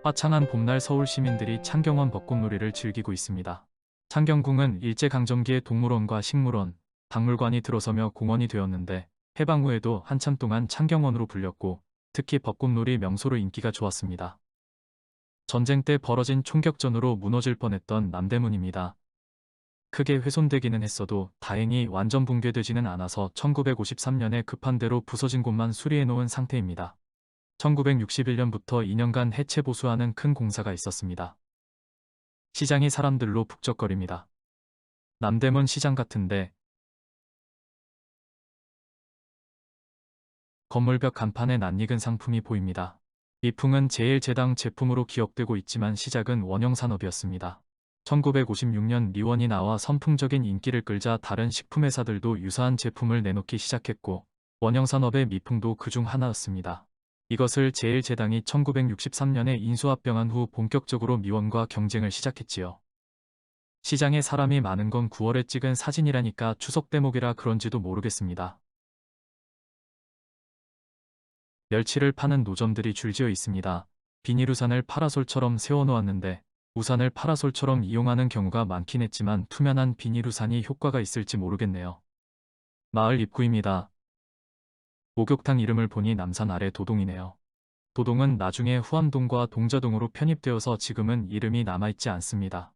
화창한 봄날 서울 시민들이 창경원 벚꽃놀이를 즐기고 있습니다. 창경궁은 일제강점기에 동물원과 식물원, 박물관이 들어서며 공원이 되었는데 해방 후에도 한참 동안 창경원으로 불렸고 특히 벚꽃놀이 명소로 인기가 좋았습니다. 전쟁 때 벌어진 총격전으로 무너질 뻔했던 남대문입니다. 크게 훼손되기는 했어도 다행히 완전 붕괴되지는 않아서 1953년에 급한 대로 부서진 곳만 수리해 놓은 상태입니다. 1961년부터 2년간 해체 보수하는 큰 공사가 있었습니다. 시장이 사람들로 북적거립니다. 남대문 시장 같은데 건물벽 간판에 낯익은 상품이 보입니다. 미풍은 제1제당 제품으로 기억되고 있지만 시작은 원형산업이었습니다. 1956년 리원이 나와 선풍적인 인기를 끌자 다른 식품회사들도 유사한 제품을 내놓기 시작했고 원형산업의 미풍도 그중 하나였습니다. 이것을 제1제당이 1963년에 인수합병한 후 본격적으로 미원과 경쟁을 시작했지요. 시장에 사람이 많은 건 9월에 찍은 사진이라니까 추석 대목이라 그런지도 모르겠습니다. 멸치를 파는 노점들이 줄지어 있습니다. 비닐우산을 파라솔처럼 세워놓았는데 우산을 파라솔처럼 이용하는 경우가 많긴 했지만 투명한 비닐우산이 효과가 있을지 모르겠네요. 마을 입구입니다. 목욕탕 이름을 보니 남산 아래 도동이네요. 도동은 나중에 후암동과 동자동으로 편입되어서 지금은 이름이 남아있지 않습니다.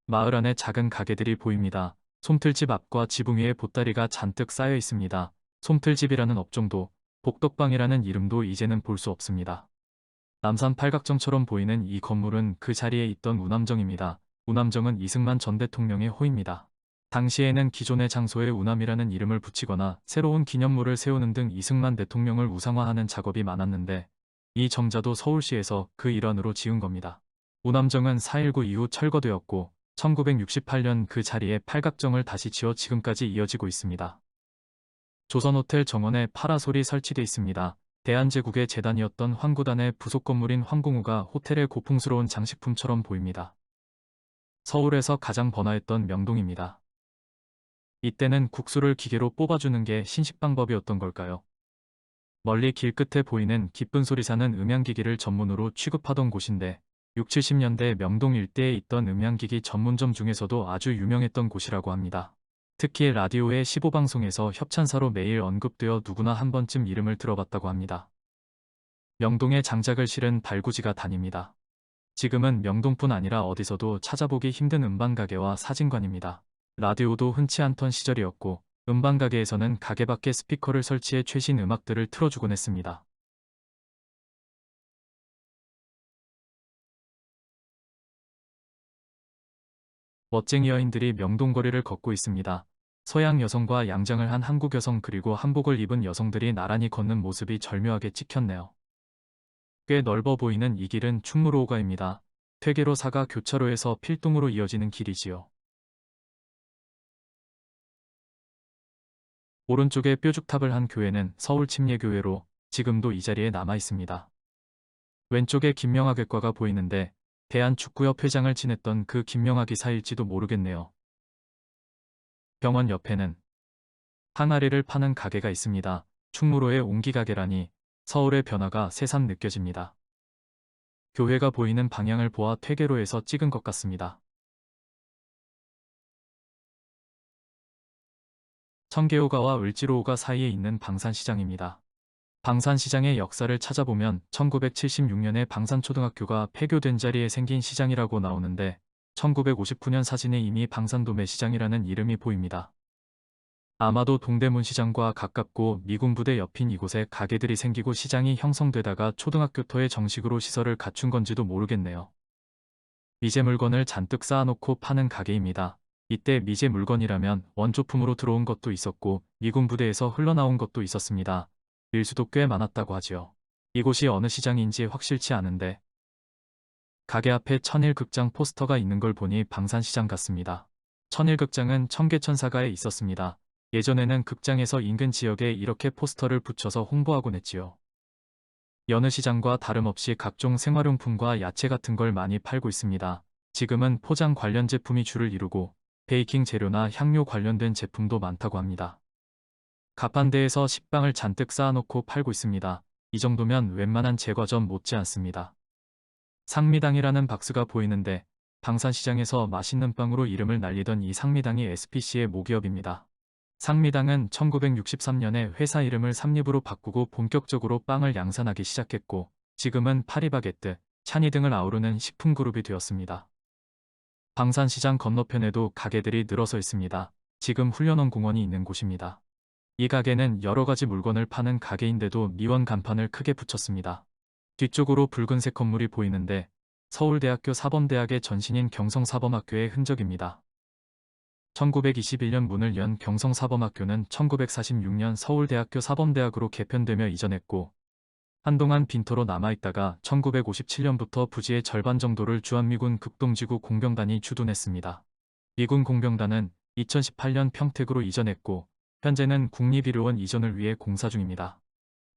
마을 안에 작은 가게들이 보입니다. 솜틀집 앞과 지붕 위에 보따리가 잔뜩 쌓여 있습니다. 솜틀집이라는 업종도 복덕방이라는 이름도 이제는 볼 수 없습니다. 남산 팔각정처럼 보이는 이 건물은 그 자리에 있던 우남정입니다. 우남정은 이승만 전 대통령의 호입니다. 당시에는 기존의 장소에 우남이라는 이름을 붙이거나 새로운 기념물을 세우는 등 이승만 대통령을 우상화하는 작업이 많았는데 이 정자도 서울시에서 그 일환으로 지은 겁니다. 우남정은 4.19 이후 철거되었고 1968년 그 자리에 팔각정을 다시 지어 지금까지 이어지고 있습니다. 조선호텔 정원에 파라솔이 설치돼 있습니다. 대한제국의 재단이었던 황구단의 부속 건물인 황공우가 호텔의 고풍스러운 장식품처럼 보입니다. 서울에서 가장 번화했던 명동입니다. 이때는 국수를 기계로 뽑아주는 게 신식 방법이었던 걸까요? 멀리 길 끝에 보이는 기쁜 소리사는 음향기기를 전문으로 취급하던 곳인데 6, 70년대 명동 일대에 있던 음향기기 전문점 중에서도 아주 유명했던 곳이라고 합니다. 특히 라디오의 15방송에서 협찬사로 매일 언급되어 누구나 한 번쯤 이름을 들어봤다고 합니다. 명동에 장작을 실은 발구지가 다닙니다. 지금은 명동뿐 아니라 어디서도 찾아보기 힘든 음반가게와 사진관입니다. 라디오도 흔치 않던 시절이었고 음반가게에서는 가게 밖에 스피커를 설치해 최신 음악들을 틀어주곤 했습니다. 멋쟁이 여인들이 명동거리를 걷고 있습니다. 서양 여성과 양장을 한 한국 여성 그리고 한복을 입은 여성들이 나란히 걷는 모습이 절묘하게 찍혔네요. 꽤 넓어 보이는 이 길은 충무로오가입니다. 퇴계로 사가 교차로에서 필동으로 이어지는 길이지요. 오른쪽에 뾰죽탑을 한 교회는 서울 침례교회로 지금도 이 자리에 남아 있습니다. 왼쪽에 김명학외과가 보이는데 대한축구협 회장을 지냈던 그 김명학이 사일지도 모르겠네요. 병원 옆에는 항아리를 파는 가게가 있습니다. 충무로의 옹기가게라니 서울의 변화가 새삼 느껴집니다. 교회가 보이는 방향을 보아 퇴계로에서 찍은 것 같습니다. 청계오가와 을지로오가 사이에 있는 방산시장입니다. 방산시장의 역사를 찾아보면 1976년에 방산초등학교가 폐교된 자리에 생긴 시장이라고 나오는데 1959년 사진에 이미 방산도매시장이라는 이름이 보입니다. 아마도 동대문시장과 가깝고 미군부대 옆인 이곳에 가게들이 생기고 시장이 형성되다가 초등학교터에 정식으로 시설을 갖춘 건지도 모르겠네요. 미제 물건을 잔뜩 쌓아놓고 파는 가게입니다. 이때 미제 물건이라면 원조품으로 들어온 것도 있었고 미군 부대에서 흘러나온 것도 있었습니다. 밀수도 꽤 많았다고 하지요. 이곳이 어느 시장인지 확실치 않은데 가게 앞에 천일극장 포스터가 있는 걸 보니 방산시장 같습니다. 천일극장은 청계천사가에 있었습니다. 예전에는 극장에서 인근 지역에 이렇게 포스터를 붙여서 홍보하곤 했지요. 여느 시장과 다름없이 각종 생활용품과 야채 같은 걸 많이 팔고 있습니다. 지금은 포장 관련 제품이 주를 이루고 베이킹 재료나 향료 관련된 제품도 많다고 합니다. 가판대에서 식빵을 잔뜩 쌓아놓고 팔고 있습니다. 이 정도면 웬만한 제과점 못지않습니다. 상미당이라는 박스가 보이는데 방산시장에서 맛있는 빵으로 이름을 날리던 이 상미당이 SPC의 모기업입니다. 상미당은 1963년에 회사 이름을 삼립으로 바꾸고 본격적으로 빵을 양산하기 시작했고 지금은 파리바게뜨, 찬이 등을 아우르는 식품그룹이 되었습니다. 방산시장 건너편에도 가게들이 늘어서 있습니다. 지금 훈련원 공원이 있는 곳입니다. 이 가게는 여러 가지 물건을 파는 가게인데도 미원 간판을 크게 붙였습니다. 뒤쪽으로 붉은색 건물이 보이는데 서울대학교 사범대학의 전신인 경성사범학교의 흔적입니다. 1921년 문을 연 경성사범학교는 1946년 서울대학교 사범대학으로 개편되며 이전했고 한동안 빈터로 남아있다가 1957년부터 부지의 절반 정도를 주한미군 극동지구 공병단이 주둔했습니다. 미군 공병단은 2018년 평택으로 이전했고 현재는 국립의료원 이전을 위해 공사 중입니다.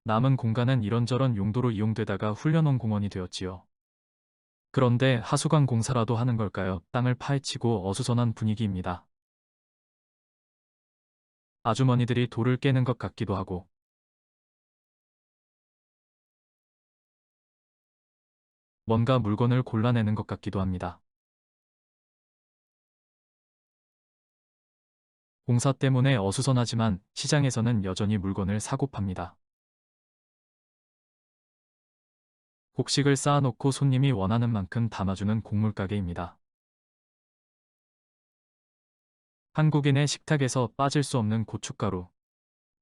남은 공간은 이런저런 용도로 이용되다가 훈련원 공원이 되었지요. 그런데 하수관 공사라도 하는 걸까요? 땅을 파헤치고 어수선한 분위기입니다. 아주머니들이 돌을 깨는 것 같기도 하고 뭔가 물건을 골라내는 것 같기도 합니다. 공사 때문에 어수선하지만 시장에서는 여전히 물건을 사고 팝니다. 곡식을 쌓아놓고 손님이 원하는 만큼 담아주는 곡물가게입니다. 한국인의 식탁에서 빠질 수 없는 고춧가루.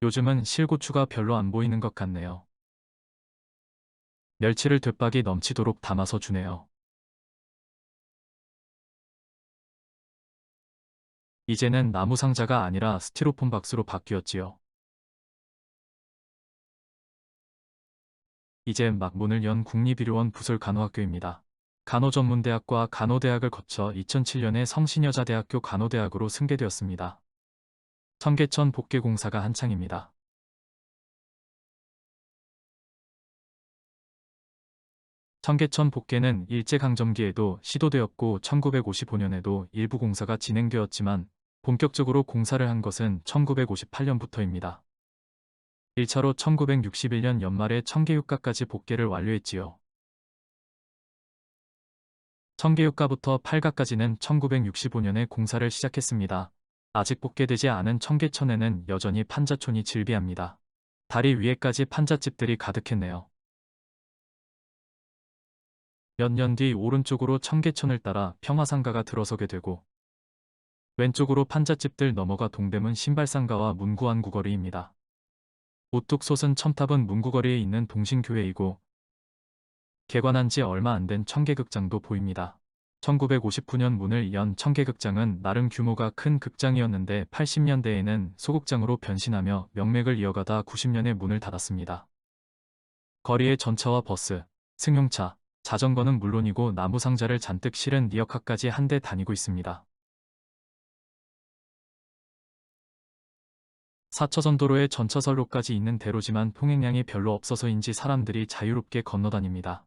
요즘은 실고추가 별로 안 보이는 것 같네요. 멸치를 뒷박이 넘치도록 담아서 주네요. 이제는 나무 상자가 아니라 스티로폼 박스로 바뀌었지요. 이제 막 문을 연 국립의료원 부설간호학교입니다. 간호전문대학과 간호대학을 거쳐 2007년에 성신여자대학교 간호대학으로 승계되었습니다. 청계천 복개공사가 한창입니다. 청계천 복개는 일제강점기에도 시도되었고 1955년에도 일부 공사가 진행되었지만 본격적으로 공사를 한 것은 1958년부터입니다. 1차로 1961년 연말에 청계육가까지 복개를 완료했지요. 청계육가부터 8가까지는 1965년에 공사를 시작했습니다. 아직 복개되지 않은 청계천에는 여전히 판자촌이 즐비합니다. 다리 위에까지 판잣집들이 가득했네요. 몇 년 뒤 오른쪽으로 청계천을 따라 평화상가가 들어서게 되고 왼쪽으로 판잣집들 넘어가 동대문 신발상가와 문구안 구거리입니다. 우뚝 솟은 첨탑은 문구거리에 있는 동신교회이고 개관한 지 얼마 안 된 청계극장도 보입니다. 1959년 문을 연 청계극장은 나름 규모가 큰 극장이었는데 80년대에는 소극장으로 변신하며 명맥을 이어가다 90년에 문을 닫았습니다. 거리에 전차와 버스, 승용차, 자전거는 물론이고 나무 상자를 잔뜩 실은 리어카까지 한 대 다니고 있습니다. 4차선 도로에 전차선로까지 있는 대로지만 통행량이 별로 없어서인지 사람들이 자유롭게 건너다닙니다.